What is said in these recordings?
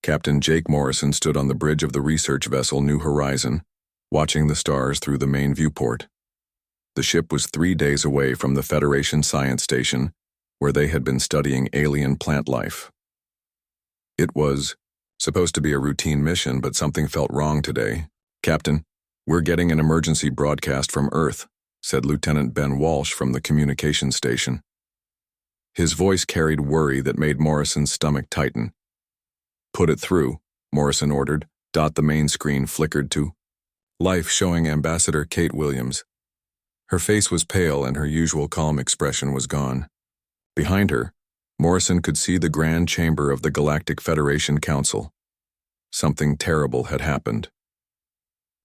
Captain Jake Morrison stood on the bridge of the research vessel New Horizon, watching the stars through the main viewport. The ship was 3 days away from the Federation Science Station, where they had been studying alien plant life. It was supposed to be a routine mission, but something felt wrong today. "Captain, we're getting an emergency broadcast from Earth," said Lieutenant Ben Walsh from the communications station. His voice carried worry that made Morrison's stomach tighten. "Put it through," Morrison ordered. The main screen flickered to life, showing Ambassador Kate Williams. Her face was pale and her usual calm expression was gone. Behind her, Morrison could see the grand chamber of the Galactic Federation Council. Something terrible had happened.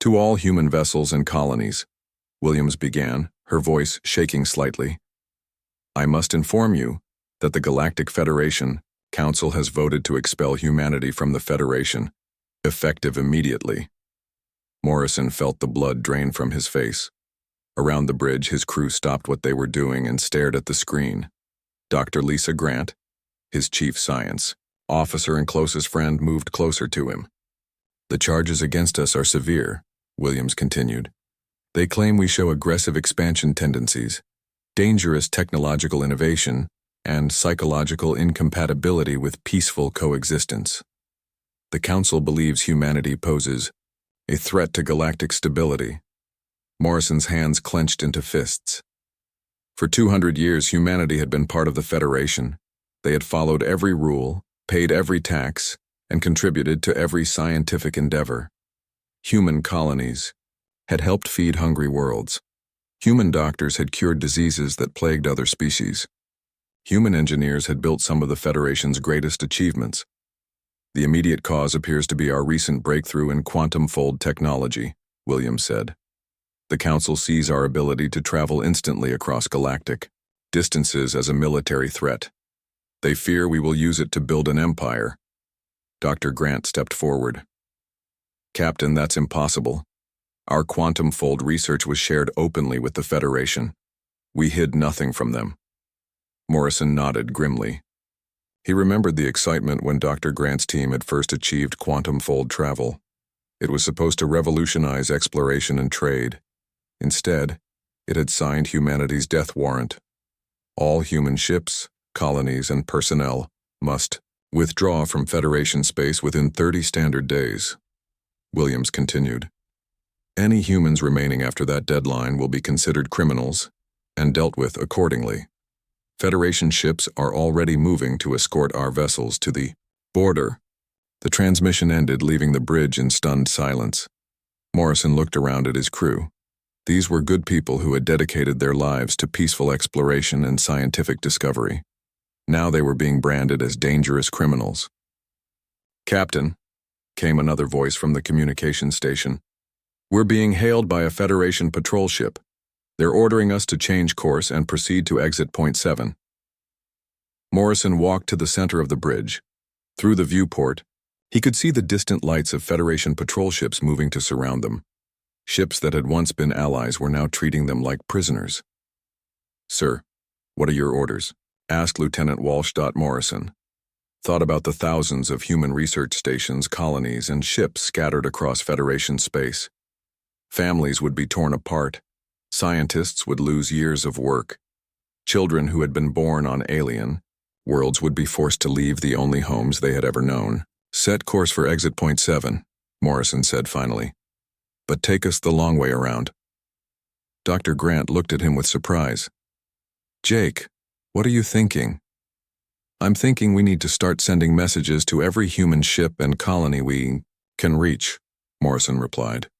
"To all human vessels and colonies," Williams began, her voice shaking slightly, "I must inform you that the Galactic Federation Council has voted to expel humanity from the Federation, effective immediately." Morrison felt the blood drain from his face. Around the bridge, his crew stopped what they were doing and stared at the screen. Dr. Lisa Grant, his chief science officer and closest friend, moved closer to him. "The charges against us are severe," Williams continued. "They claim we show aggressive expansion tendencies, dangerous technological innovation, and psychological incompatibility with peaceful coexistence. The Council believes humanity poses a threat to galactic stability." Morrison's hands clenched into fists. For 200 years, humanity had been part of the Federation. They had followed every rule, paid every tax, and contributed to every scientific endeavor. Human colonies had helped feed hungry worlds. Human doctors had cured diseases that plagued other species. Human engineers had built some of the Federation's greatest achievements. "The immediate cause appears to be our recent breakthrough in quantum fold technology," Williams said. "The Council sees our ability to travel instantly across galactic distances as a military threat. They fear we will use it to build an empire." Dr. Grant stepped forward. "Captain, that's impossible. Our quantum fold research was shared openly with the Federation. We hid nothing from them." Morrison nodded grimly. He remembered the excitement when Dr. Grant's team had first achieved quantum fold travel. It was supposed to revolutionize exploration and trade. Instead, it had signed humanity's death warrant. All human ships, colonies, and personnel must withdraw from Federation space within 30 standard days. Williams continued. "Any humans remaining after that deadline will be considered criminals and dealt with accordingly. Federation ships are already moving to escort our vessels to the border." The transmission ended, leaving the bridge in stunned silence. Morrison looked around at his crew. These were good people who had dedicated their lives to peaceful exploration and scientific discovery. Now they were being branded as dangerous criminals. "Captain," came another voice from the communications station, "we're being hailed by a Federation patrol ship. They're ordering us to change course and proceed to exit point 7. Morrison walked to the center of the bridge. Through the viewport, he could see the distant lights of Federation patrol ships moving to surround them. Ships that had once been allies were now treating them like prisoners. "Sir, what are your orders?" asked Lieutenant Walsh. Morrison thought about the thousands of human research stations, colonies, and ships scattered across Federation space. Families would be torn apart. Scientists would lose years of work. Children who had been born on alien worlds would be forced to leave the only homes they had ever known. "Set course for exit point 7, Morrison said finally. "But take us the long way around." Dr. Grant looked at him with surprise. "Jake, what are you thinking?" "I'm thinking we need to start sending messages to every human ship and colony we can reach," Morrison replied.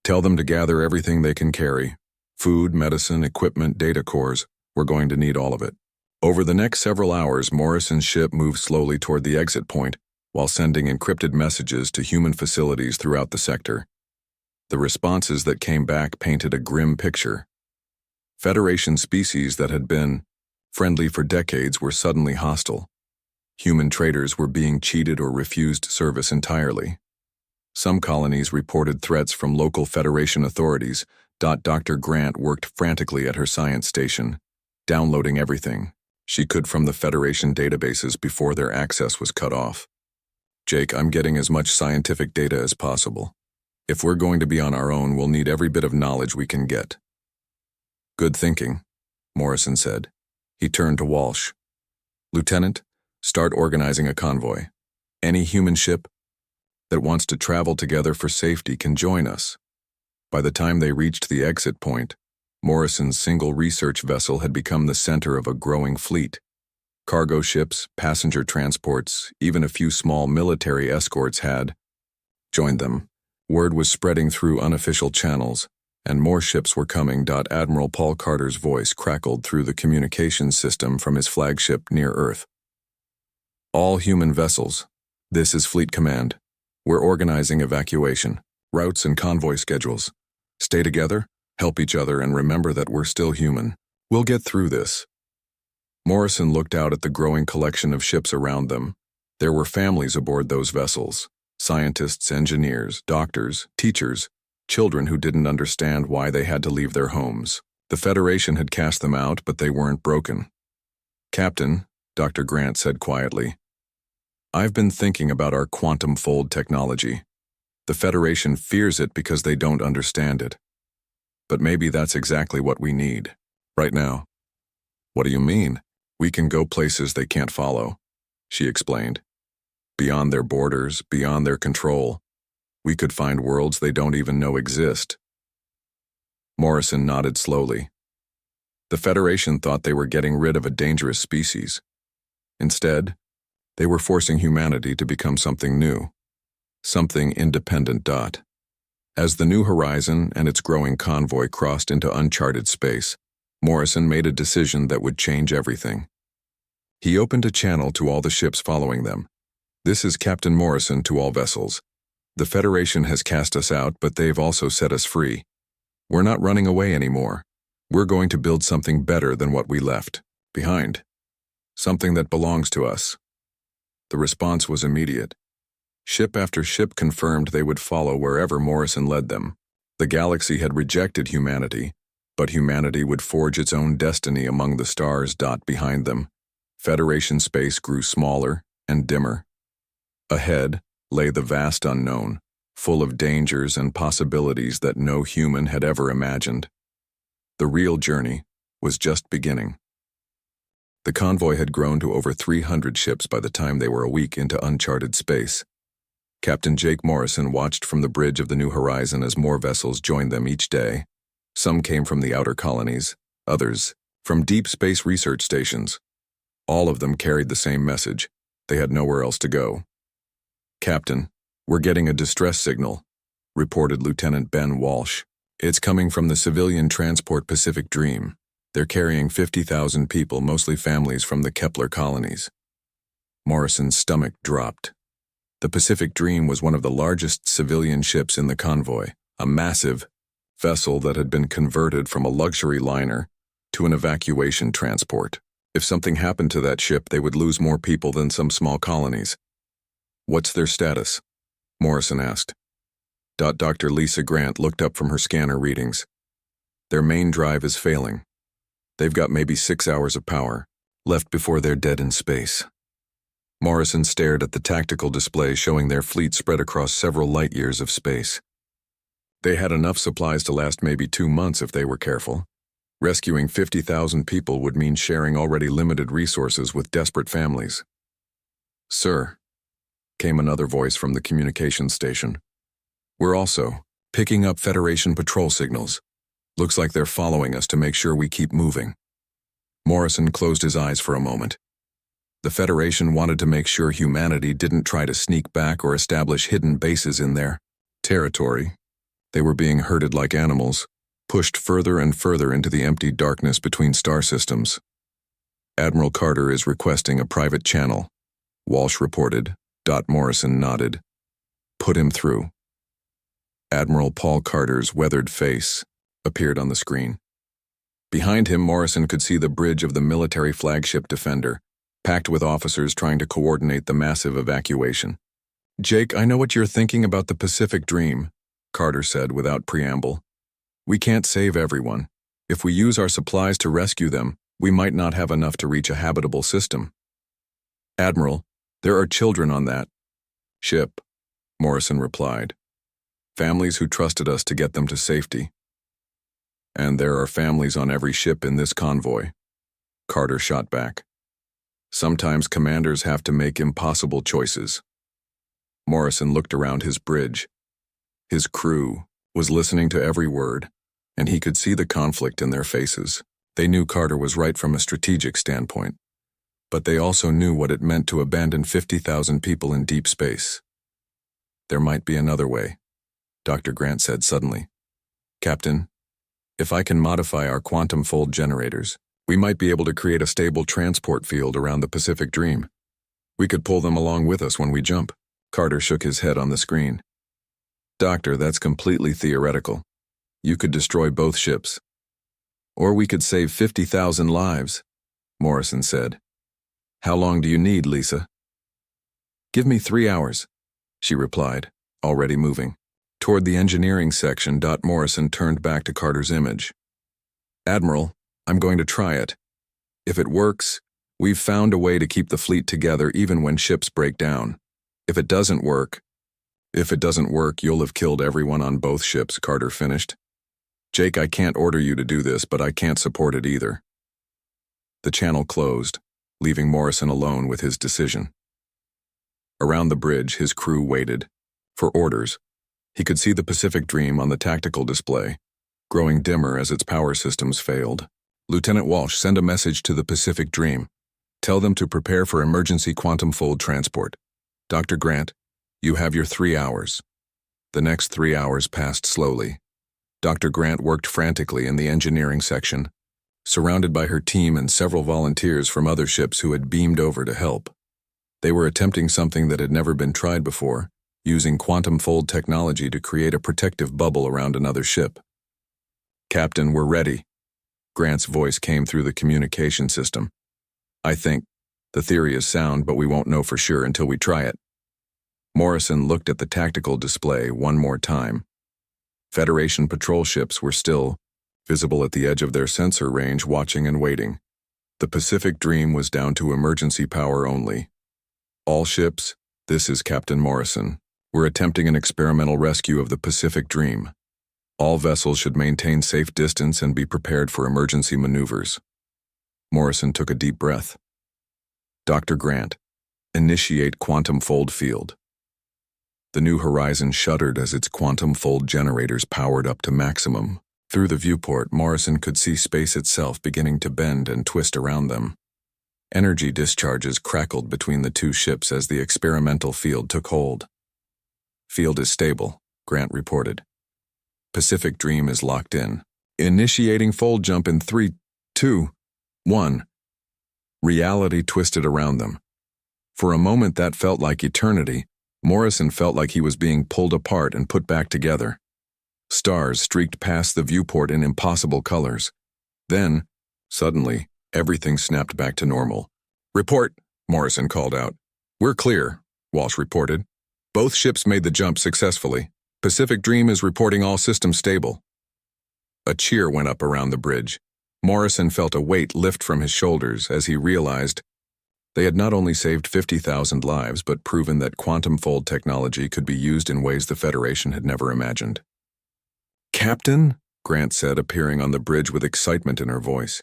"Tell them to gather everything they can carry. Food, medicine, equipment, data cores. We're going to need all of it." Over the next several hours, Morrison's ship moved slowly toward the exit point while sending encrypted messages to human facilities throughout the sector. The responses that came back painted a grim picture. Federation species that had been friendly for decades were suddenly hostile. Human traders were being cheated or refused service entirely. Some colonies reported threats from local Federation authorities. Dr. Grant worked frantically at her science station, downloading everything she could from the Federation databases before their access was cut off. Jake, I'm getting as much scientific data as possible. If we're going to be on our own, we'll need every bit of knowledge we can get. Good thinking, Morrison said. He turned to Walsh. Lieutenant, start organizing a convoy. Any human ship that wants to travel together for safety can join us. By the time they reached the exit point, Morrison's single research vessel had become the center of a growing fleet. Cargo ships, passenger transports, even a few small military escorts had joined them. Word was spreading through unofficial channels, and more ships were coming. Admiral Paul Carter's voice crackled through the communications system from his flagship near Earth. All human vessels, this is Fleet Command. We're organizing evacuation, routes and convoy schedules. Stay together, help each other, and remember that we're still human. We'll get through this. Morrison looked out at the growing collection of ships around them. There were families aboard those vessels. Scientists, engineers, doctors, teachers, children who didn't understand why they had to leave their homes. The Federation had cast them out, but they weren't broken. Captain, Dr. Grant said quietly, I've been thinking about our quantum fold technology. The Federation fears it because they don't understand it. But maybe that's exactly what we need. Right now. What do you mean? We can go places they can't follow, she explained. Beyond their borders, beyond their control. We could find worlds they don't even know exist. Morrison nodded slowly. The Federation thought they were getting rid of a dangerous species. Instead, they were forcing humanity to become something new. Something independent. As the New Horizon and its growing convoy crossed into uncharted space, Morrison made a decision that would change everything. He opened a channel to all the ships following them. This is Captain Morrison to all vessels. The Federation has cast us out, but they've also set us free. We're not running away anymore. We're going to build something better than what we left behind. Something that belongs to us. The response was immediate. Ship after ship confirmed they would follow wherever Morrison led them. The galaxy had rejected humanity, but humanity would forge its own destiny among the stars. Behind them, Federation space grew smaller and dimmer. Ahead lay the vast unknown, full of dangers and possibilities that no human had ever imagined. The real journey was just beginning. The convoy had grown to over 300 ships by the time they were a week into uncharted space. Captain Jake Morrison watched from the bridge of the New Horizon as more vessels joined them each day. Some came from the outer colonies, others from deep space research stations. All of them carried the same message. They had nowhere else to go. Captain, we're getting a distress signal, reported Lieutenant Ben Walsh. It's coming from the civilian transport Pacific Dream. They're carrying 50,000 people, mostly families from the Kepler colonies. Morrison's stomach dropped. The Pacific Dream was one of the largest civilian ships in the convoy, a massive vessel that had been converted from a luxury liner to an evacuation transport. If something happened to that ship, they would lose more people than some small colonies. What's their status? Morrison asked. Dr. Lisa Grant looked up from her scanner readings. Their main drive is failing. They've got maybe 6 hours of power left before they're dead in space. Morrison stared at the tactical display showing their fleet spread across several light years of space. They had enough supplies to last maybe 2 months if they were careful. Rescuing 50,000 people would mean sharing already limited resources with desperate families. Sir, came another voice from the communications station. We're also picking up Federation patrol signals. Looks like they're following us to make sure we keep moving. Morrison closed his eyes for a moment. The Federation wanted to make sure humanity didn't try to sneak back or establish hidden bases in their territory. They were being herded like animals, pushed further and further into the empty darkness between star systems. Admiral Carter is requesting a private channel, Walsh reported. Morrison nodded. Put him through. Admiral Paul Carter's weathered face appeared on the screen. Behind him, Morrison could see the bridge of the military flagship Defender, packed with officers trying to coordinate the massive evacuation. Jake, I know what you're thinking about the Pacific Dream, Carter said without preamble. We can't save everyone. If we use our supplies to rescue them, we might not have enough to reach a habitable system. Admiral, there are children on that Ship, Morrison replied. Families who trusted us to get them to safety. And there are families on every ship in this convoy, Carter shot back. Sometimes commanders have to make impossible choices. Morrison looked around his bridge. His crew was listening to every word, and he could see the conflict in their faces. They knew Carter was right from a strategic standpoint, but they also knew what it meant to abandon 50,000 people in deep space. There might be another way, Dr. Grant said suddenly. Captain, if I can modify our quantum fold generators, we might be able to create a stable transport field around the Pacific Dream. We could pull them along with us when we jump. Carter shook his head on the screen. Doctor, that's completely theoretical. You could destroy both ships. Or we could save 50,000 lives, Morrison said. How long do you need, Lisa? Give me 3 hours, she replied, already moving. Toward the engineering section, Morrison turned back to Carter's image. Admiral, I'm going to try it. If it works, we've found a way to keep the fleet together even when ships break down. If it doesn't work, you'll have killed everyone on both ships, Carter finished. Jake, I can't order you to do this, but I can't support it either. The channel closed, leaving Morrison alone with his decision. Around the bridge, his crew waited for orders. He could see the Pacific Dream on the tactical display, growing dimmer as its power systems failed. Lieutenant Walsh, send a message to the Pacific Dream. Tell them to prepare for emergency quantum fold transport. Dr. Grant, you have your 3 hours. The next 3 hours passed slowly. Dr. Grant worked frantically in the engineering section, surrounded by her team and several volunteers from other ships who had beamed over to help. They were attempting something that had never been tried before, using quantum fold technology to create a protective bubble around another ship. Captain, we're ready. Grant's voice came through the communication system. I think the theory is sound, but we won't know for sure until we try it. Morrison looked at the tactical display one more time. Federation patrol ships were still visible at the edge of their sensor range, watching and waiting. The Pacific Dream was down to emergency power only. All ships, this is Captain Morrison. We're attempting an experimental rescue of the Pacific Dream. All vessels should maintain safe distance and be prepared for emergency maneuvers. Morrison took a deep breath. Dr. Grant, initiate quantum fold field. The New Horizon shuddered as its quantum fold generators powered up to maximum. Through the viewport, Morrison could see space itself beginning to bend and twist around them. Energy discharges crackled between the two ships as the experimental field took hold. Field is stable, Grant reported. Pacific Dream is locked in. Initiating fold jump in 3, 2, 1. Reality twisted around them. For a moment that felt like eternity, Morrison felt like he was being pulled apart and put back together. Stars streaked past the viewport in impossible colors. Then, suddenly, everything snapped back to normal. Report, Morrison called out. We're clear, Walsh reported. Both ships made the jump successfully. Pacific Dream is reporting all systems stable. A cheer went up around the bridge. Morrison felt a weight lift from his shoulders as he realized they had not only saved 50,000 lives, but proven that quantum fold technology could be used in ways the Federation had never imagined. Captain, Grant said, appearing on the bridge with excitement in her voice.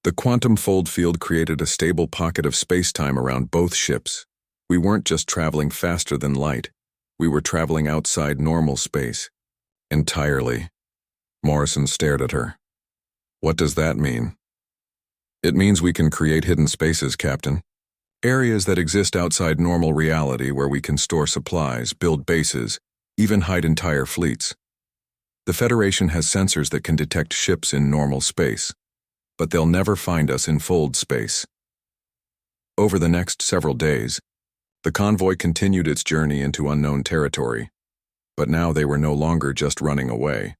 The quantum fold field created a stable pocket of space-time around both ships. We weren't just traveling faster than light. We were traveling outside normal space. Entirely. Morrison stared at her. What does that mean? It means we can create hidden spaces, Captain. Areas that exist outside normal reality where we can store supplies, build bases, even hide entire fleets. The Federation has sensors that can detect ships in normal space, but they'll never find us in fold space. Over the next several days, the convoy continued its journey into unknown territory, but now they were no longer just running away.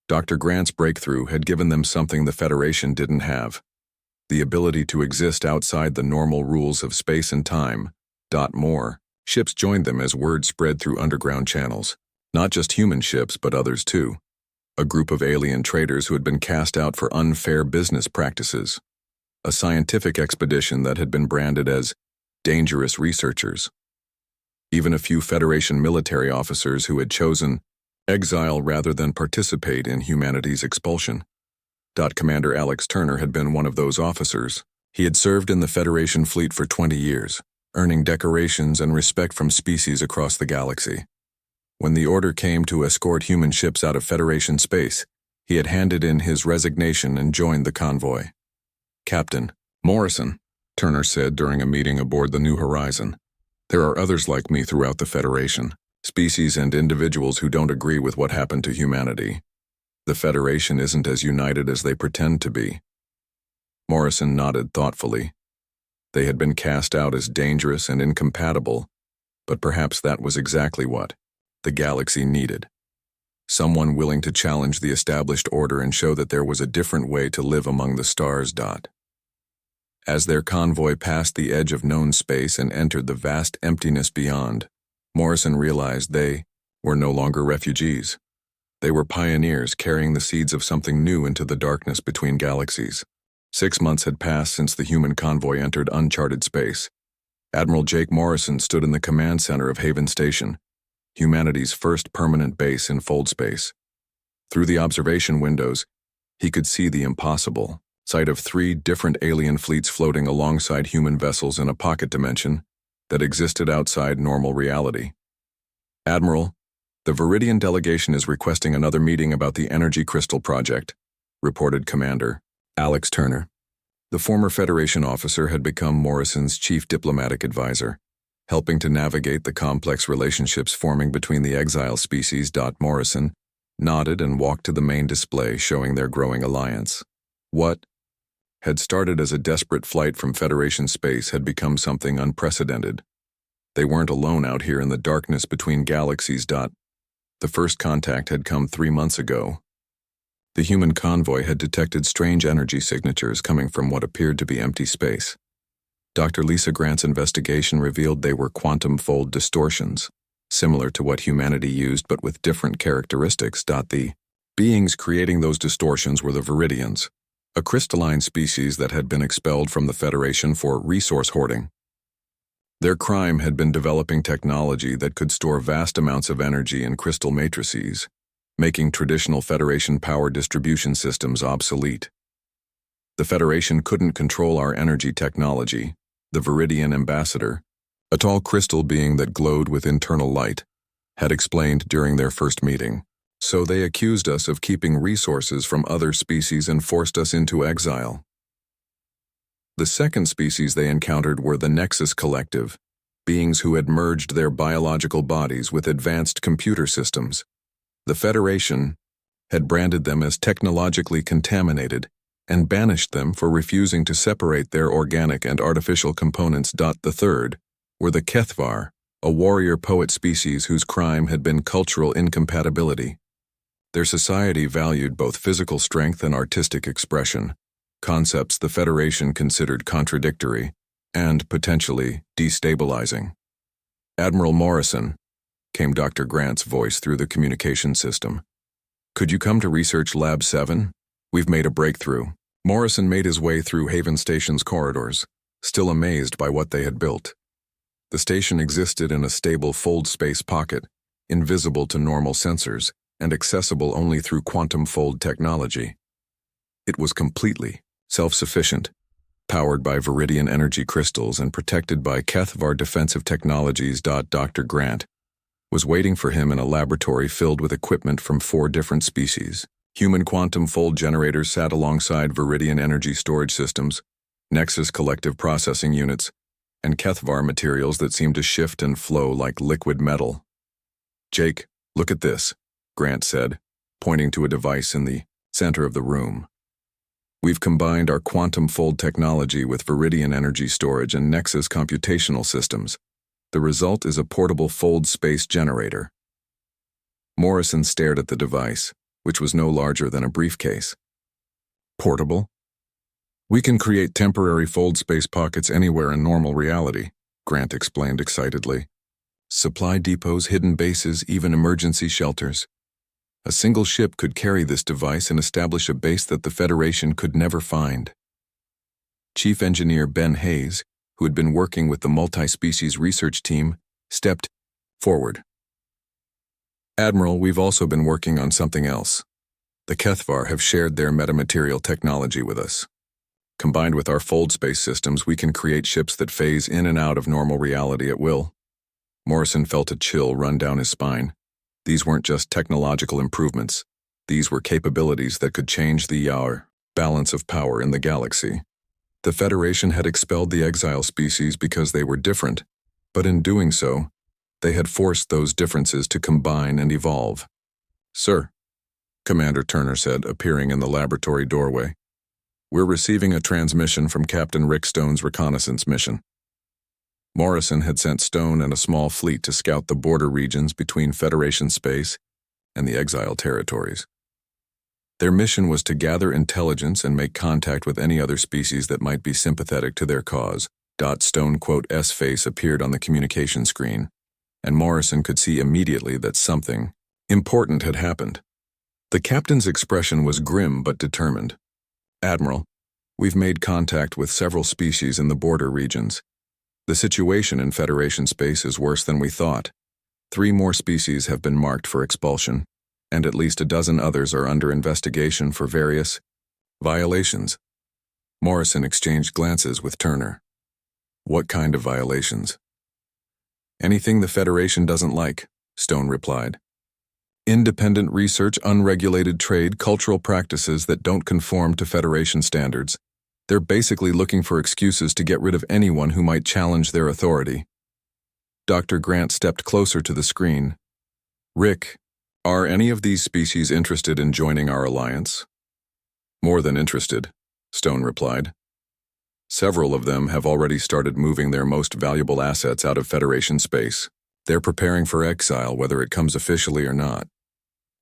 Dr. Grant's breakthrough had given them something the Federation didn't have. The ability to exist outside the normal rules of space and time. More ships joined them as word spread through underground channels. Not just human ships, but others too. A group of alien traders who had been cast out for unfair business practices. A scientific expedition that had been branded as dangerous researchers. Even a few Federation military officers who had chosen exile rather than participate in humanity's expulsion. Commander Alex Turner had been one of those officers. He had served in the Federation fleet for 20 years, earning decorations and respect from species across the galaxy. When the order came to escort human ships out of Federation space, he had handed in his resignation and joined the convoy. "Captain Morrison," Turner said during a meeting aboard the New Horizon, "there are others like me throughout the Federation, species and individuals who don't agree with what happened to humanity. The Federation isn't as united as they pretend to be." Morrison nodded thoughtfully. They had been cast out as dangerous and incompatible, but perhaps that was exactly what the galaxy needed. Someone willing to challenge the established order and show that there was a different way to live among the stars. As their convoy passed the edge of known space and entered the vast emptiness beyond, Morrison realized they were no longer refugees. They were pioneers carrying the seeds of something new into the darkness between galaxies. 6 months had passed since the human convoy entered uncharted space. Admiral Jake Morrison stood in the command center of Haven Station, humanity's first permanent base in fold space. Through the observation windows, he could see the impossible sight of 3 different alien fleets floating alongside human vessels in a pocket dimension that existed outside normal reality. "Admiral, the Viridian delegation is requesting another meeting about the Energy Crystal Project," reported Commander Alex Turner. The former Federation officer had become Morrison's chief diplomatic advisor, helping to navigate the complex relationships forming between the exile species. Morrison nodded and walked to the main display showing their growing alliance. What had started as a desperate flight from Federation space had become something unprecedented. They weren't alone out here in the darkness between galaxies. The first contact had come 3 months ago. The human convoy had detected strange energy signatures coming from what appeared to be empty space. Dr. Lisa Grant's investigation revealed they were quantum fold distortions, similar to what humanity used but with different characteristics. The beings creating those distortions were the Viridians, a crystalline species that had been expelled from the Federation for resource hoarding. Their crime had been developing technology that could store vast amounts of energy in crystal matrices, making traditional Federation power distribution systems obsolete. The Federation couldn't control our energy technology, the Viridian ambassador, a tall crystal being that glowed with internal light, had explained during their first meeting. So they accused us of keeping resources from other species and forced us into exile. The second species they encountered were the Nexus Collective, beings who had merged their biological bodies with advanced computer systems. The Federation had branded them as technologically contaminated and banished them for refusing to separate their organic and artificial components. The third were the Kethvar, a warrior poet species whose crime had been cultural incompatibility. Their society valued both physical strength and artistic expression, concepts the Federation considered contradictory and potentially destabilizing. "Admiral Morrison," came Dr. Grant's voice through the communication system. "Could you come to Research Lab 7? We've made a breakthrough." Morrison made his way through Haven Station's corridors, still amazed by what they had built. The station existed in a stable fold space pocket, invisible to normal sensors, and accessible only through quantum fold technology. It was completely self-sufficient, powered by Viridian energy crystals and protected by Kethvar defensive technologies. Dr. Grant was waiting for him in a laboratory filled with equipment from 4 different species. Human quantum fold generators sat alongside Viridian energy storage systems, Nexus collective processing units, and Kethvar materials that seemed to shift and flow like liquid metal. "Jake, look at this," Grant said, pointing to a device in the center of the room. "We've combined our quantum fold technology with Viridian energy storage and Nexus computational systems. The result is a portable fold space generator." Morrison stared at the device, which was no larger than a briefcase. "Portable? We can create temporary fold space pockets anywhere in normal reality," Grant explained excitedly. "Supply depots, hidden bases, even emergency shelters. A single ship could carry this device and establish a base that the Federation could never find." Chief Engineer Ben Hayes, who had been working with the multi-species research team, stepped Forward. Admiral, we've also been working on something else. The Kethvar have shared their metamaterial technology with us. Combined with our fold space systems, we can create ships that phase in and out of normal reality at will. Morrison felt a chill run down his spine. These weren't just technological improvements. These were capabilities that could change the balance of power in the galaxy. The Federation had expelled the exile species because they were different, but in doing so, they had forced those differences to combine and evolve. "Sir," Commander Turner said, appearing in the laboratory doorway, "we're receiving a transmission from Captain Rick Stone's reconnaissance mission." Morrison had sent Stone and a small fleet to scout the border regions between Federation space and the exile territories. Their mission was to gather intelligence and make contact with any other species that might be sympathetic to their cause. Stone's face appeared on the communication screen, and Morrison could see immediately that something important had happened. The captain's expression was grim but determined. "Admiral, we've made contact with several species in the border regions. The situation in Federation space is worse than we thought. 3 more species have been marked for expulsion, and at least a dozen others are under investigation for various violations." Morrison exchanged glances with Turner. "What kind of violations?" "Anything the Federation doesn't like," Stone replied. "Independent research, unregulated trade, cultural practices that don't conform to Federation standards. They're basically looking for excuses to get rid of anyone who might challenge their authority." Dr. Grant stepped closer to the screen. "Rick, are any of these species interested in joining our alliance?" "More than interested," Stone replied. "Several of them have already started moving their most valuable assets out of Federation space. They're preparing for exile, whether it comes officially or not."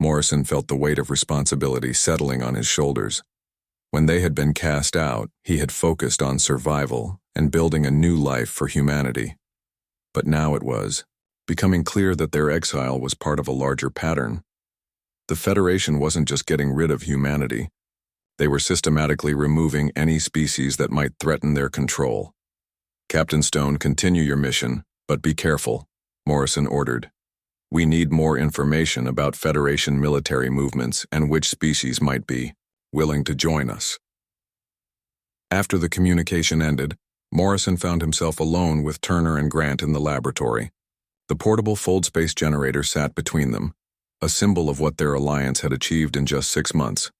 Morrison felt the weight of responsibility settling on his shoulders. When they had been cast out, he had focused on survival and building a new life for humanity. But now it was becoming clear that their exile was part of a larger pattern. The Federation wasn't just getting rid of humanity. They were systematically removing any species that might threaten their control. "Captain Stone, continue your mission, but be careful," Morrison ordered. "We need more information about Federation military movements and which species might be willing to join us." After the communication ended, Morrison found himself alone with Turner and Grant in the laboratory. The portable fold space generator sat between them, a symbol of what their alliance had achieved in just 6 months.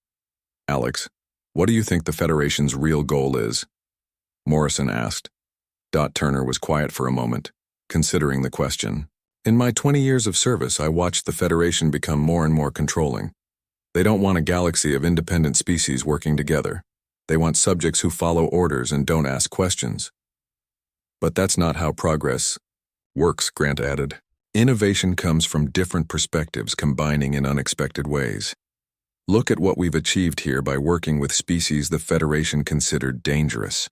"Alex, what do you think the Federation's real goal is?" Morrison asked. Turner was quiet for a moment, considering the question. "In my 20 years of service, I watched the Federation become more and more controlling. They don't want a galaxy of independent species working together. They want subjects who follow orders and don't ask questions." "But that's not how progress works," Grant added. "Innovation comes from different perspectives combining in unexpected ways. Look at what we've achieved here by working with species the Federation considered dangerous."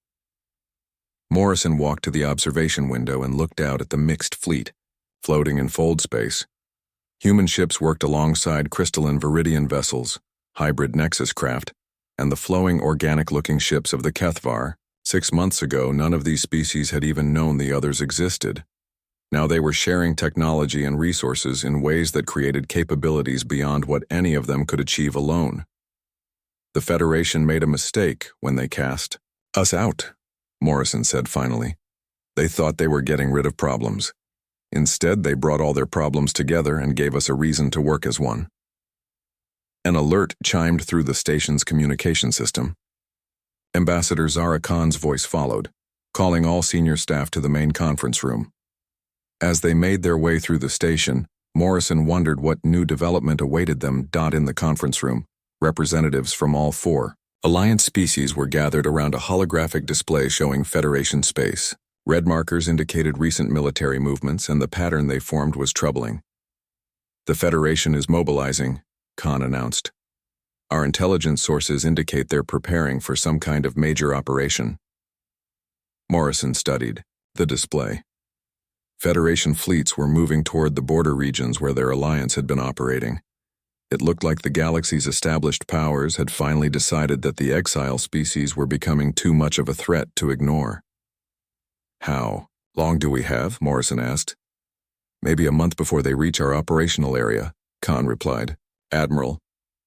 Morrison walked to the observation window and looked out at the mixed fleet, floating in fold space. Human ships worked alongside crystalline Viridian vessels, hybrid Nexus craft, and the flowing organic-looking ships of the Kethvar. 6 months ago, none of these species had even known the others existed. Now they were sharing technology and resources in ways that created capabilities beyond what any of them could achieve alone. The Federation made a mistake when they cast us out, Morrison said finally. They thought they were getting rid of problems. Instead, they brought all their problems together and gave us a reason to work as one. An alert chimed through the station's communication system. Ambassador Zara Khan's voice followed, calling all senior staff to the main conference room. As they made their way through the station, Morrison wondered what new development awaited them. In the conference room, representatives from all 4 Alliance species were gathered around a holographic display showing Federation space. Red markers indicated recent military movements, and the pattern they formed was troubling. "The Federation is mobilizing," Khan announced. "Our intelligence sources indicate they're preparing for some kind of major operation." Morrison studied the display. Federation fleets were moving toward the border regions where their alliance had been operating. It looked like the galaxy's established powers had finally decided that the exile species were becoming too much of a threat to ignore. "How long do we have?" Morrison asked. Maybe a month before they reach our operational area, Khan replied. Admiral,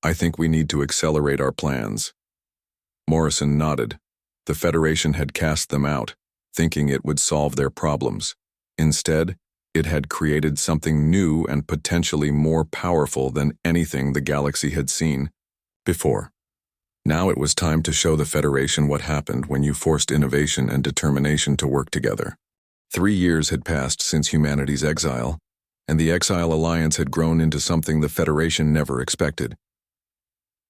I think we need to accelerate our plans. Morrison nodded. The Federation had cast them out, thinking it would solve their problems. Instead, it had created something new and potentially more powerful than anything the galaxy had seen before. Now it was time to show the Federation what happened when you forced innovation and determination to work together. 3 years had passed since humanity's exile, and the Exile Alliance had grown into something the Federation never expected.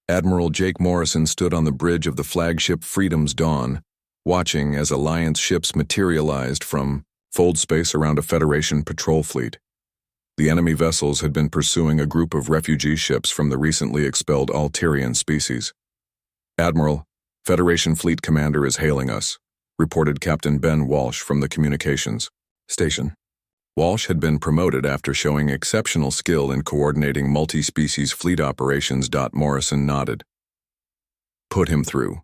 Admiral Jake Morrison stood on the bridge of the flagship Freedom's Dawn, watching as Alliance ships materialized from fold space around a Federation patrol fleet. The enemy vessels had been pursuing a group of refugee ships from the recently expelled Alterian species. Admiral, Federation Fleet Commander is hailing us, reported Captain Ben Walsh from the communications station. Walsh had been promoted after showing exceptional skill in coordinating multi-species fleet operations. Morrison nodded. Put him through.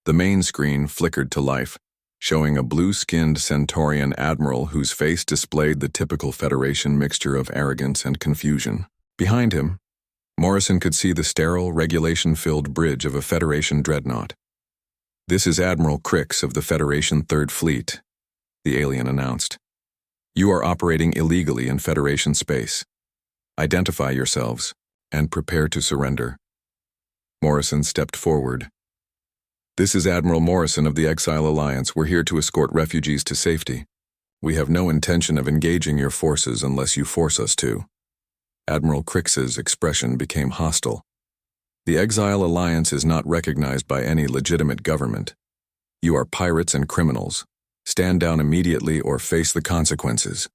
The main screen flickered to life, showing a blue-skinned Centaurian admiral whose face displayed the typical Federation mixture of arrogance and confusion. Behind him, Morrison could see the sterile, regulation-filled bridge of a Federation dreadnought. This is Admiral Crix of the Federation Third Fleet, the alien announced. You are operating illegally in Federation space. Identify yourselves and prepare to surrender. Morrison stepped forward. This is Admiral Morrison of the Exile Alliance. We're here to escort refugees to safety. We have no intention of engaging your forces unless you force us to. Admiral Crix's expression became hostile. The Exile Alliance is not recognized by any legitimate government. You are pirates and criminals. Stand down immediately or face the consequences.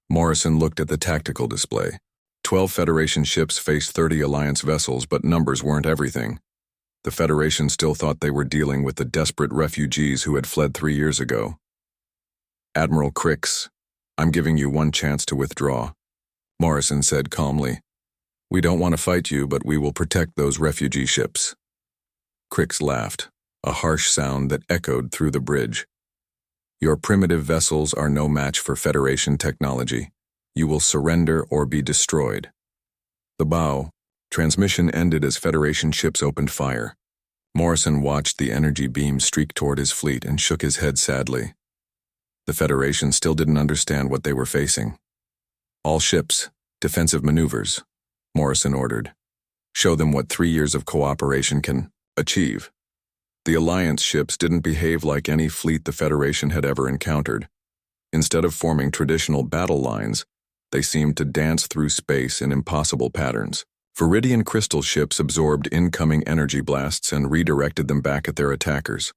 Morrison looked at the tactical display. 12 Federation ships faced 30 Alliance vessels, but numbers weren't everything. The Federation still thought they were dealing with the desperate refugees who had fled 3 years ago. Admiral Crix, I'm giving you one chance to withdraw, Morrison said calmly. We don't want to fight you, but we will protect those refugee ships. Crix laughed, a harsh sound that echoed through the bridge. Your primitive vessels are no match for Federation technology. You will surrender or be destroyed. The bow. Transmission ended as Federation ships opened fire. Morrison watched the energy beam streak toward his fleet and shook his head sadly. The Federation still didn't understand what they were facing. All ships, defensive maneuvers, Morrison ordered. Show them what 3 years of cooperation can achieve. The Alliance ships didn't behave like any fleet the Federation had ever encountered. Instead of forming traditional battle lines, they seemed to dance through space in impossible patterns. Viridian crystal ships absorbed incoming energy blasts and redirected them back at their attackers.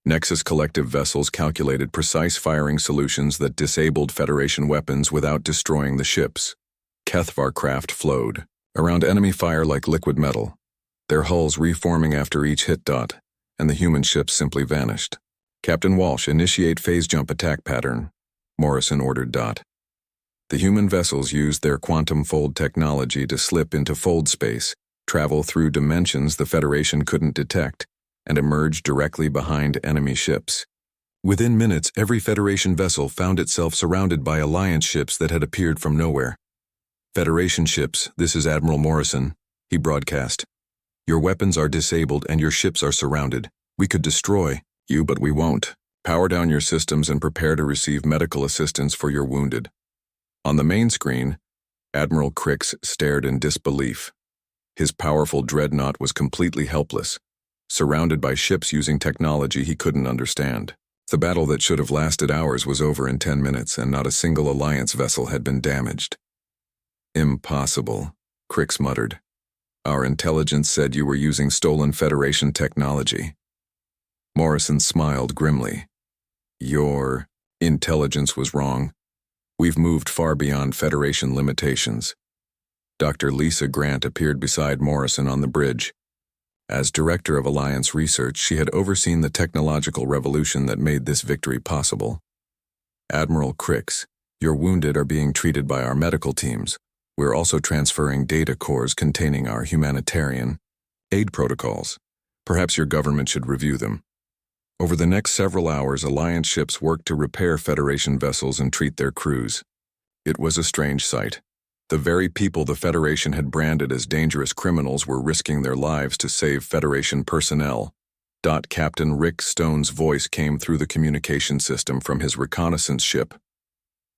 Nexus collective vessels calculated precise firing solutions that disabled Federation weapons without destroying the ships. Kethvar craft flowed around enemy fire like liquid metal, their hulls reforming after each hit. And the human ships simply vanished. Captain Walsh, initiate phase jump attack pattern, Morrison ordered. The human vessels used their quantum fold technology to slip into fold space, travel through dimensions the Federation couldn't detect, and emerge directly behind enemy ships. Within minutes, every Federation vessel found itself surrounded by Alliance ships that had appeared from nowhere. Federation ships, this is Admiral Morrison, he broadcast. Your weapons are disabled and your ships are surrounded. We could destroy you, but we won't. Power down your systems and prepare to receive medical assistance for your wounded. On the main screen, Admiral Crix stared in disbelief. His powerful dreadnought was completely helpless, surrounded by ships using technology he couldn't understand. The battle that should have lasted hours was over in 10 minutes, and not a single Alliance vessel had been damaged. Impossible, Crix muttered. Our intelligence said you were using stolen Federation technology. Morrison smiled grimly. Your intelligence was wrong. We've moved far beyond Federation limitations. Dr. Lisa Grant appeared beside Morrison on the bridge. As Director of Alliance Research, she had overseen the technological revolution that made this victory possible. Admiral Crix, your wounded are being treated by our medical teams. We're also transferring data cores containing our humanitarian aid protocols. Perhaps your government should review them. Over the next several hours, Alliance ships worked to repair Federation vessels and treat their crews. It was a strange sight. The very people the Federation had branded as dangerous criminals were risking their lives to save Federation personnel. Captain Rick Stone's voice came through the communication system from his reconnaissance ship.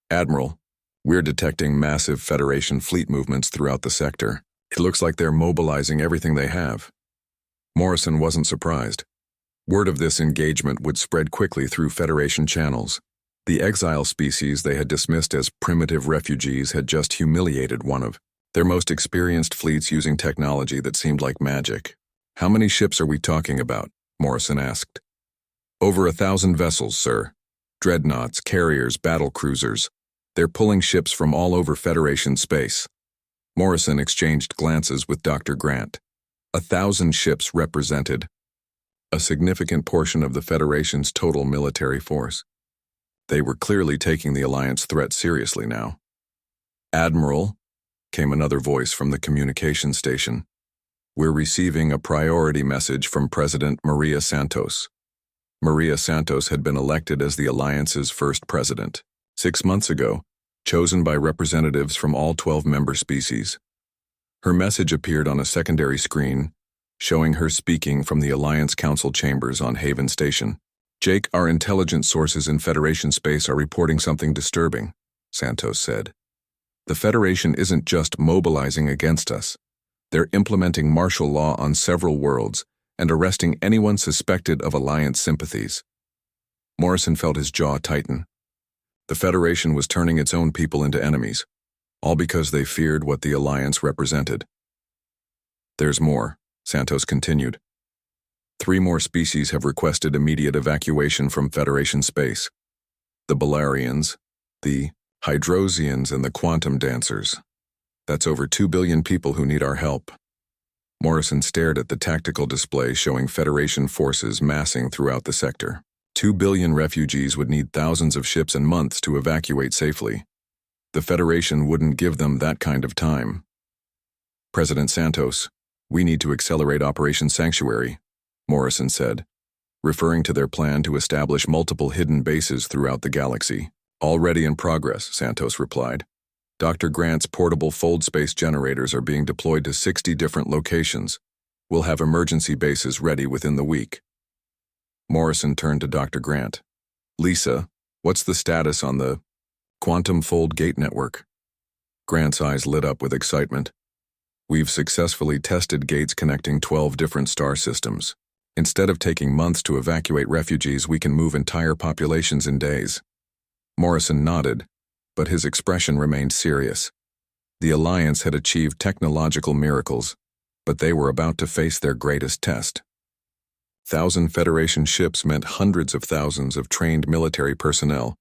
"Admiral, we're detecting massive Federation fleet movements throughout the sector. It looks like they're mobilizing everything they have." Morrison wasn't surprised. Word of this engagement would spread quickly through Federation channels. The exile species they had dismissed as primitive refugees had just humiliated one of their most experienced fleets using technology that seemed like magic. "How many ships are we talking about?" Morrison asked. "Over 1,000 vessels, sir. Dreadnoughts, carriers, battle cruisers. They're pulling ships from all over Federation space." Morrison exchanged glances with Dr. Grant. 1,000 ships represented a significant portion of the Federation's total military force. They were clearly taking the Alliance threat seriously now. "Admiral," came another voice from the communication station. "We're receiving a priority message from President Maria Santos." Maria Santos had been elected as the Alliance's first president 6 months ago, chosen by representatives from all 12 member species. Her message appeared on a secondary screen, showing her speaking from the Alliance Council chambers on Haven Station. "Jake, our intelligence sources in Federation space are reporting something disturbing," Santos said. "The Federation isn't just mobilizing against us. They're implementing martial law on several worlds and arresting anyone suspected of Alliance sympathies." Morrison felt his jaw tighten. The Federation was turning its own people into enemies, all because they feared what the Alliance represented. "There's more," Santos continued. 3 more species have requested immediate evacuation from Federation space. The Balarians, the Hydrosians, and the Quantum Dancers. That's over 2 billion people who need our help. Morrison stared at the tactical display showing Federation forces massing throughout the sector. 2 billion refugees would need thousands of ships and months to evacuate safely. The Federation wouldn't give them that kind of time. "President Santos, we need to accelerate Operation Sanctuary," Morrison said, referring to their plan to establish multiple hidden bases throughout the galaxy. "Already in progress," Santos replied. "Dr. Grant's portable fold space generators are being deployed to 60 different locations. We'll have emergency bases ready within the week." Morrison turned to Dr. Grant. "Lisa, what's the status on the Quantum Fold Gate Network?" Grant's eyes lit up with excitement. "We've successfully tested gates connecting 12 different star systems. Instead of taking months to evacuate refugees, we can move entire populations in days." Morrison nodded, but his expression remained serious. The Alliance had achieved technological miracles, but they were about to face their greatest test. 1,000 Federation ships meant hundreds of thousands of trained military personnel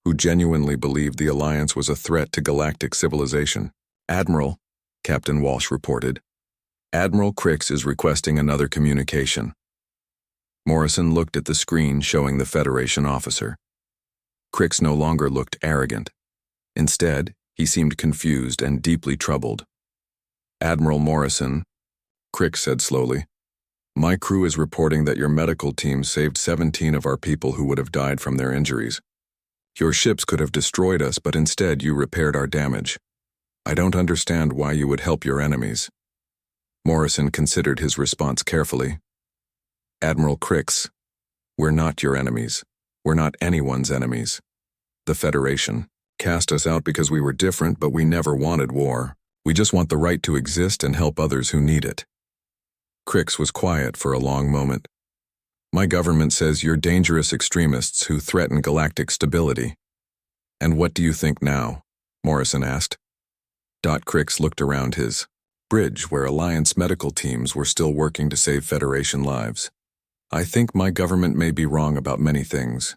who genuinely believed the Alliance was a threat to galactic civilization. "Admiral," Captain Walsh reported, "Admiral Crix is requesting another communication." Morrison looked at the screen showing the Federation officer. Crix no longer looked arrogant. Instead, he seemed confused and deeply troubled. "Admiral Morrison," Crix said slowly, "my crew is reporting that your medical team saved 17 of our people who would have died from their injuries. Your ships could have destroyed us, but instead you repaired our damage. I don't understand why you would help your enemies." Morrison considered his response carefully. "Admiral Crix, we're not your enemies. We're not anyone's enemies. The Federation cast us out because we were different, but we never wanted war. We just want the right to exist and help others who need it." Crix was quiet for a long moment. "My government says you're dangerous extremists who threaten galactic stability." "And what do you think now?" Morrison asked. Crix looked around his bridge where Alliance medical teams were still working to save Federation lives. "I think my government may be wrong about many things."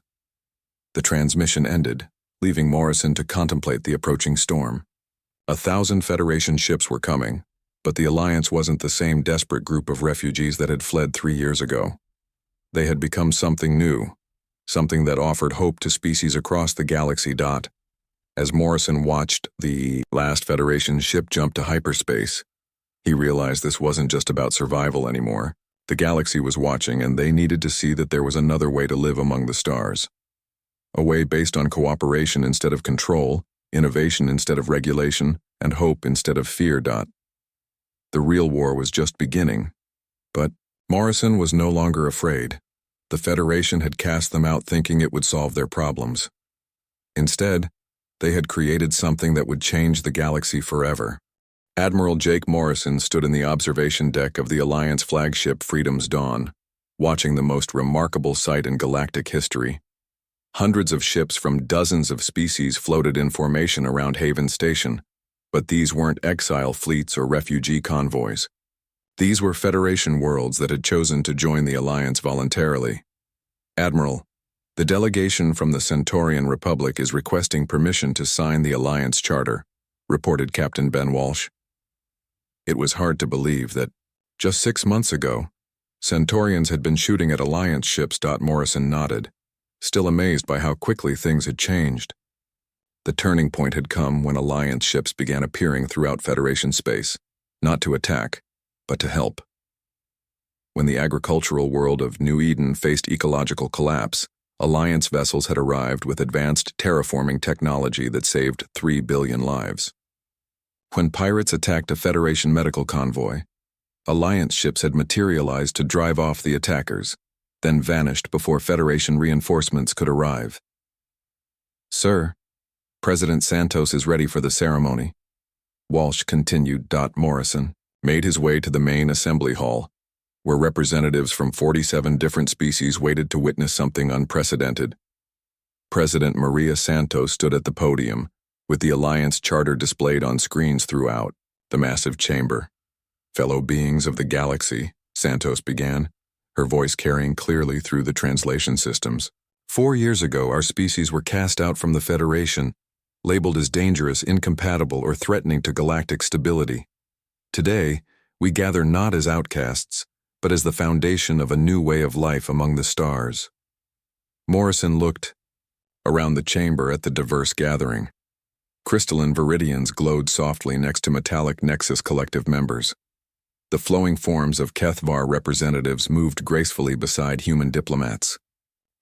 The transmission ended, leaving Morrison to contemplate the approaching storm. 1,000 Federation ships were coming, but the Alliance wasn't the same desperate group of refugees that had fled 3 years ago. They had become something new, something that offered hope to species across the galaxy. As Morrison watched the last Federation ship jump to hyperspace, he realized this wasn't just about survival anymore. The galaxy was watching, and they needed to see that there was another way to live among the stars. A way based on cooperation instead of control, innovation instead of regulation, and hope instead of fear. The real war was just beginning. But Morrison was no longer afraid. The Federation had cast them out thinking it would solve their problems. Instead, they had created something that would change the galaxy forever. Admiral Jake Morrison stood in the observation deck of the Alliance flagship Freedom's Dawn, watching the most remarkable sight in galactic history. Hundreds of ships from dozens of species floated in formation around Haven Station, but these weren't exile fleets or refugee convoys. These were Federation worlds that had chosen to join the Alliance voluntarily. Admiral, the delegation from the Centaurian Republic is requesting permission to sign the Alliance Charter, reported Captain Ben Walsh. It was hard to believe that, just 6 months ago, Centaurians had been shooting at Alliance ships. Morrison nodded, still amazed by how quickly things had changed. The turning point had come when Alliance ships began appearing throughout Federation space, not to attack, but to help. When the agricultural world of New Eden faced ecological collapse, Alliance vessels had arrived with advanced terraforming technology that saved 3 billion lives. When pirates attacked a Federation medical convoy, Alliance ships had materialized to drive off the attackers, then vanished before Federation reinforcements could arrive. Sir, President Santos is ready for the ceremony, Walsh continued. Morrison made his way to the main assembly hall, where representatives from 47 different species waited to witness something unprecedented. President Maria Santos stood at the podium, with the Alliance Charter displayed on screens throughout the massive chamber. Fellow beings of the galaxy, Santos began, her voice carrying clearly through the translation systems. 4 years ago, our species were cast out from the Federation, labeled as dangerous, incompatible, or threatening to galactic stability. Today, we gather not as outcasts, but as the foundation of a new way of life among the stars. Morrison looked around the chamber at the diverse gathering. Crystalline viridians glowed softly next to metallic Nexus Collective members. The flowing forms of Kethvar representatives moved gracefully beside human diplomats.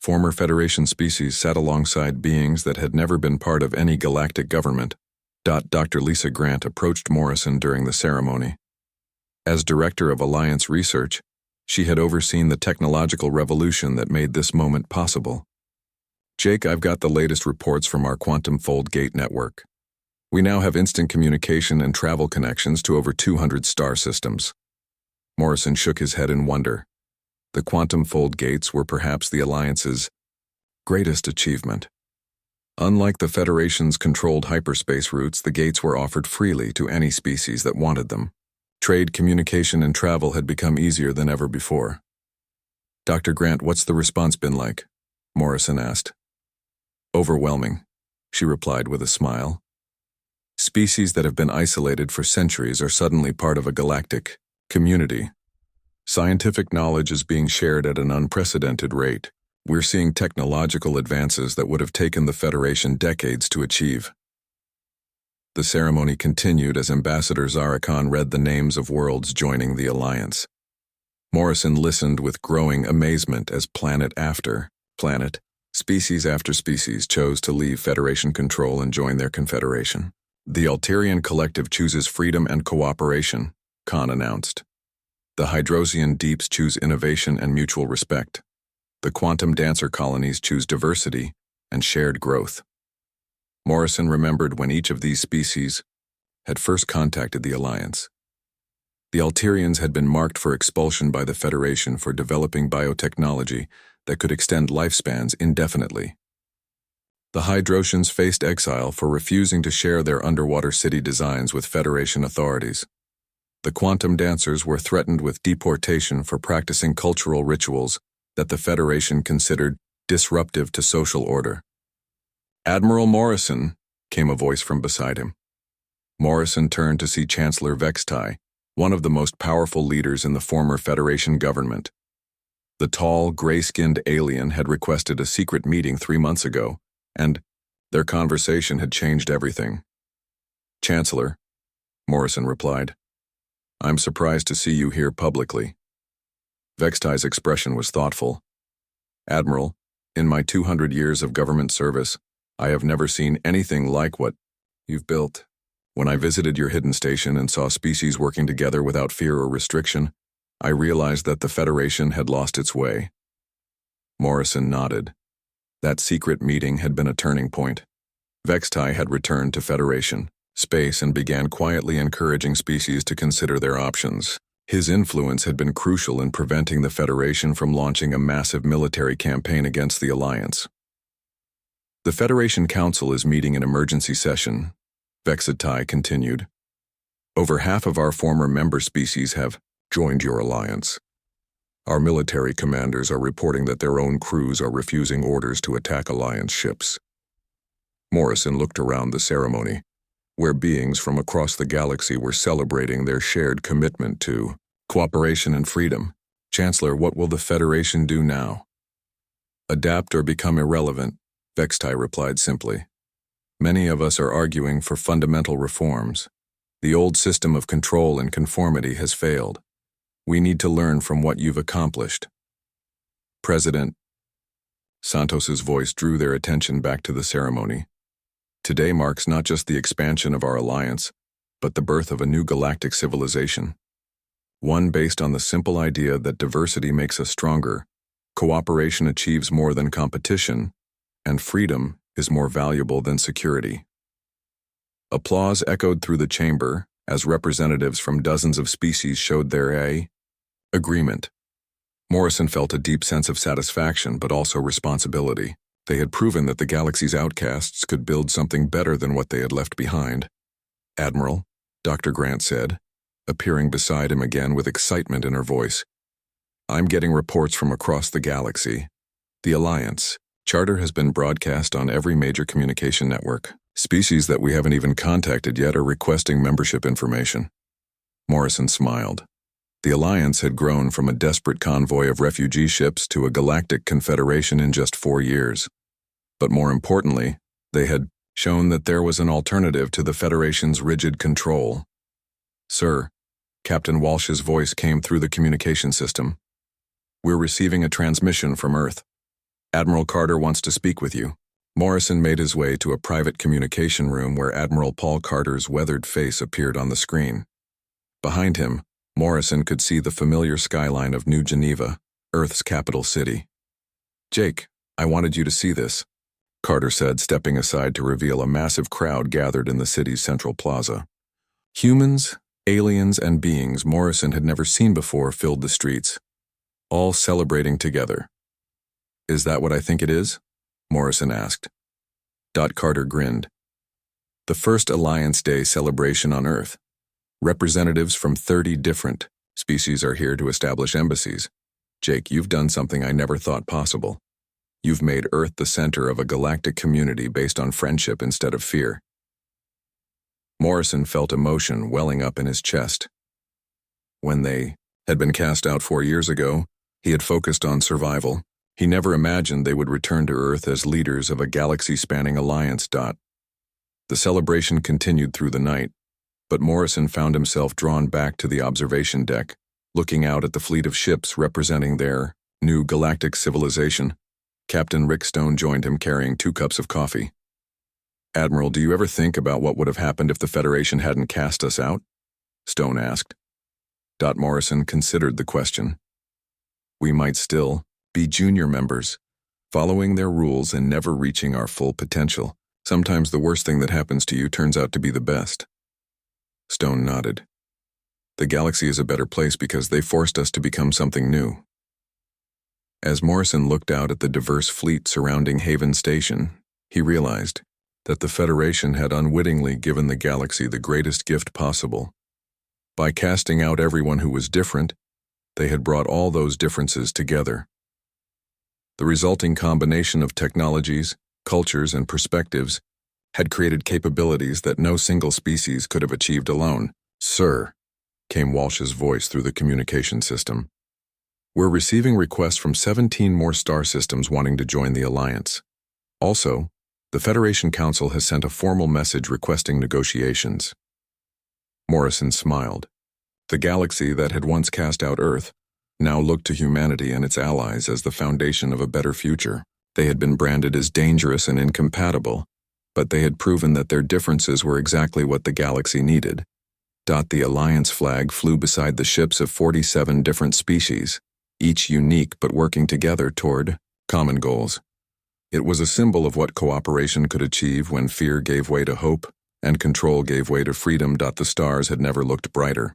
Former Federation species sat alongside beings that had never been part of any galactic government. Dr. Lisa Grant approached Morrison during the ceremony. As Director of Alliance Research, she had overseen the technological revolution that made this moment possible. Jake, I've got the latest reports from our Quantum Fold Gate network. We now have instant communication and travel connections to over 200 star systems. Morrison shook his head in wonder. The Quantum Fold Gates were perhaps the Alliance's greatest achievement. Unlike the Federation's controlled hyperspace routes, the gates were offered freely to any species that wanted them. Trade, communication, and travel had become easier than ever before. Dr. Grant, what's the response been like? Morrison asked. Overwhelming, she replied with a smile. Species that have been isolated for centuries are suddenly part of a galactic community. Scientific knowledge is being shared at an unprecedented rate. We're seeing technological advances that would have taken the Federation decades to achieve. The ceremony continued as Ambassador Zarakhan read the names of worlds joining the Alliance. Morrison listened with growing amazement as planet after planet, species after species chose to leave Federation control and join their confederation. The Alterian Collective chooses freedom and cooperation, Khan announced. The Hydrosian Deeps choose innovation and mutual respect. The Quantum Dancer colonies choose diversity and shared growth. Morrison remembered when each of these species had first contacted the Alliance. The Alterians had been marked for expulsion by the Federation for developing biotechnology that could extend lifespans indefinitely. The Hydrosians faced exile for refusing to share their underwater city designs with Federation authorities. The Quantum Dancers were threatened with deportation for practicing cultural rituals that the Federation considered disruptive to social order. Admiral Morrison, came a voice from beside him. Morrison turned to see Chancellor Vextai, one of the most powerful leaders in the former Federation government. The tall, gray-skinned alien had requested a secret meeting 3 months ago, and their conversation had changed everything. Chancellor, Morrison replied, I'm surprised to see you here publicly. Vextai's expression was thoughtful. Admiral, in my 200 years of government service, I have never seen anything like what you've built. When I visited your hidden station and saw species working together without fear or restriction, I realized that the Federation had lost its way. Morrison nodded. That secret meeting had been a turning point. Vextai had returned to Federation space and began quietly encouraging species to consider their options. His influence had been crucial in preventing the Federation from launching a massive military campaign against the Alliance. The Federation Council is meeting in emergency session, Vextai continued. Over half of our former member species have joined your alliance. Our military commanders are reporting that their own crews are refusing orders to attack Alliance ships. Morrison looked around the ceremony, where beings from across the galaxy were celebrating their shared commitment to cooperation and freedom. Chancellor, what will the Federation do now? Adapt or become irrelevant, Vextai replied simply. Many of us are arguing for fundamental reforms. The old system of control and conformity has failed. We need to learn from what you've accomplished. President Santos's voice drew their attention back to the ceremony. Today marks not just the expansion of our alliance, but the birth of a new galactic civilization. One based on the simple idea that diversity makes us stronger, cooperation achieves more than competition, and freedom is more valuable than security. Applause echoed through the chamber as representatives from dozens of species showed their agreement. Morrison felt a deep sense of satisfaction but also responsibility. They had proven that the galaxy's outcasts could build something better than what they had left behind. Admiral, Dr. Grant said, appearing beside him again with excitement in her voice. I'm getting reports from across the galaxy. The Alliance charter has been broadcast on every major communication network. Species that we haven't even contacted yet are requesting membership information. Morrison smiled. The Alliance had grown from a desperate convoy of refugee ships to a galactic confederation in just 4 years. But more importantly, they had shown that there was an alternative to the Federation's rigid control. Sir, Captain Walsh's voice came through the communication system. We're receiving a transmission from Earth. Admiral Carter wants to speak with you. Morrison made his way to a private communication room where Admiral Paul Carter's weathered face appeared on the screen. Behind him, Morrison could see the familiar skyline of New Geneva, Earth's capital city. Jake, I wanted you to see this, Carter said, stepping aside to reveal a massive crowd gathered in the city's central plaza. Humans, aliens, and beings Morrison had never seen before filled the streets, all celebrating together. Is that what I think it is? Morrison asked. Carter grinned. The first Alliance Day celebration on Earth. Representatives from 30 different species are here to establish embassies. Jake, you've done something I never thought possible. You've made Earth the center of a galactic community based on friendship instead of fear. Morrison felt emotion welling up in his chest. When they had been cast out 4 years ago, he had focused on survival. He never imagined they would return to Earth as leaders of a galaxy-spanning alliance. The celebration continued through the night, but Morrison found himself drawn back to the observation deck, looking out at the fleet of ships representing their new galactic civilization. Captain Rick Stone joined him carrying 2 cups of coffee. Admiral, do you ever think about what would have happened if the Federation hadn't cast us out? Stone asked. Morrison considered the question. We might still be junior members, following their rules and never reaching our full potential. Sometimes the worst thing that happens to you turns out to be the best. Stone nodded. The galaxy is a better place because they forced us to become something new. As Morrison looked out at the diverse fleet surrounding Haven Station, he realized that the Federation had unwittingly given the galaxy the greatest gift possible. By casting out everyone who was different, they had brought all those differences together. The resulting combination of technologies, cultures, and perspectives had created capabilities that no single species could have achieved alone. Sir, came Walsh's voice through the communication system. We're receiving requests from 17 more star systems wanting to join the Alliance. Also, the Federation Council has sent a formal message requesting negotiations. Morrison smiled. The galaxy that had once cast out Earth now looked to humanity and its allies as the foundation of a better future. They had been branded as dangerous and incompatible, but they had proven that their differences were exactly what the galaxy needed. The Alliance flag flew beside the ships of 47 different species, each unique but working together toward common goals. It was a symbol of what cooperation could achieve when fear gave way to hope and control gave way to freedom. The stars had never looked brighter.